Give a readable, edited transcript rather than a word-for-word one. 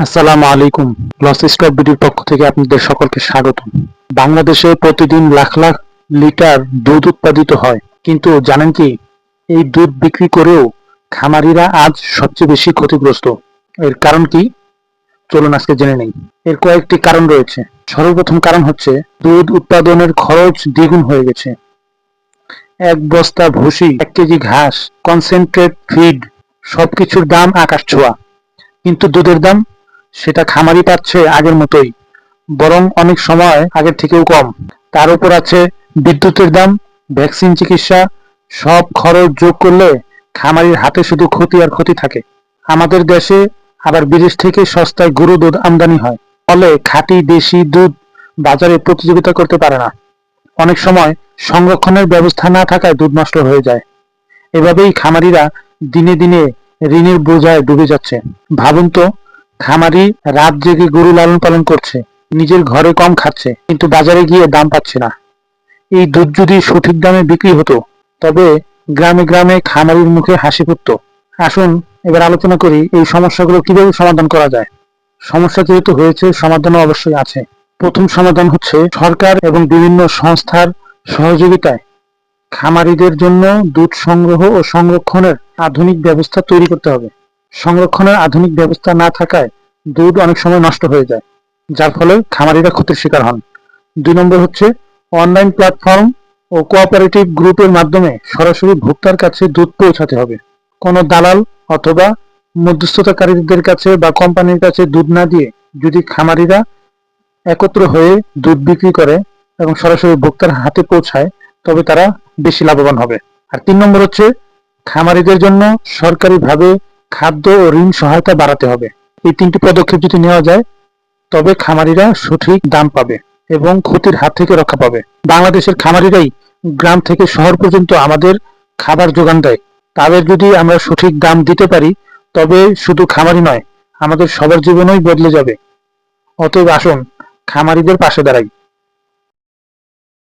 আসসালামু আলাইকুম। Loss stop বিডির পক্ষ থেকে আপনাদের সকলকে স্বাগত। বাংলাদেশে প্রতিদিন লাখ লাখ লিটার দুধ উৎপাদিত হয়, কিন্তু জানেন কি, এই দুধ বিক্রি করেও খামারিরা আজ সবচেয়ে বেশি ক্ষতিগ্রস্ত। এর কারণ কি? চলুন আজকে জেনে নেই। এর কয়েকটি কারণ রয়েছে। সর্বপ্রথম কারণ হচ্ছে দুধ উৎপাদনের খরচ দ্বিগুণ হয়ে গেছে। এক বস্তা ভুসি, 1 কেজি ঘাস, কনসেন্ট্রেট ফিড, সবকিছুর দাম আকাশ ছোঁয়া। কিন্তু দুধের দাম, সেটা খামারি পাচ্ছে আগের মতোই, বরং অনেক সময় আগের থেকেও কম। তার উপর আছে বিদ্যুতের দাম, ভ্যাকসিন, চিকিৎসা, সব খরচ যোগ করলে খামারির হাতে শুধু ক্ষতি আর ক্ষতি থাকে। আমাদের দেশে আবার বিদেশ থেকে সস্তায় গরু দুধ আমদানি হয়, ফলে খাঁটি দেশি দুধ বাজারে প্রতিযোগিতা করতে পারে না। অনেক সময় সংরক্ষণের ব্যবস্থা না থাকায় দুধ নষ্ট হয়ে যায়। এভাবেই খামারিরা দিনে দিনে ঋণের বোঝায় ডুবে যাচ্ছে। ভাবুন তো, খামারি রাত জেগে গরু লালন পালন করছে, নিজের ঘরে কম খাচ্ছে, কিন্তু বাজারে গিয়ে দাম পাচ্ছে না। এই দুধ যদি সঠিক দামে বিক্রি হতো, তবে গ্রামে গ্রামে খামারির মুখে হাসি ফুটতো। আসুন এবার আলোচনা করি এই সমস্যাগুলো কিভাবে সমাধান করা যায়। সমস্যা যেহেতু হয়েছে, সমাধানও অবশ্যই আছে। প্রথম সমাধান হচ্ছে সরকার এবং বিভিন্ন সংস্থার সহযোগিতায় খামারিদের জন্য দুধ সংগ্রহ ও সংরক্ষণের আধুনিক ব্যবস্থা তৈরি করতে হবে। সংরক্ষণের আধুনিক ব্যবস্থা না থাকায় দুধ অনেক সময় নষ্ট হয়ে যায়, যার ফলে খামারিরা ক্ষতির শিকার হন। 2 নম্বর হচ্ছে অনলাইন প্ল্যাটফর্ম ও কোঅপারেটিভ গ্রুপের মাধ্যমে সরাসরি ভোক্তার কাছে দুধ পৌঁছাতে হবে। কোনো দালাল অথবা মধ্যস্থতাকারীদের কাছে বা কোম্পানির কাছে দুধ না দিয়ে যদি খামারিরা একত্র হয়ে দুধ বিক্রি করে এবং সরাসরি ভোক্তার হাতে পৌঁছায়, তবে তারা বেশি লাভবান হবে। আর 3 নম্বর হচ্ছে খামারিদের জন্য সরকারিভাবে খাদ্য ও ঋণ সহায়তা বাড়াতে হবে। এই 3টি পদক্ষেপ যদি নেওয়া যায়, তবে খামারিরা সঠিক দাম পাবে এবং ক্ষতির হাত থেকে রক্ষা পাবে। বাংলাদেশের খামারিরাই গ্রাম থেকে শহর পর্যন্ত আমাদের খাবার যোগান দেয়। তাদের যদি আমরা সঠিক দাম দিতে পারি, তবে শুধু খামারি নয়, আমাদের সবার জীবনই বদলে যাবে। অতএব আসুন খামারিদের পাশে দাঁড়াই।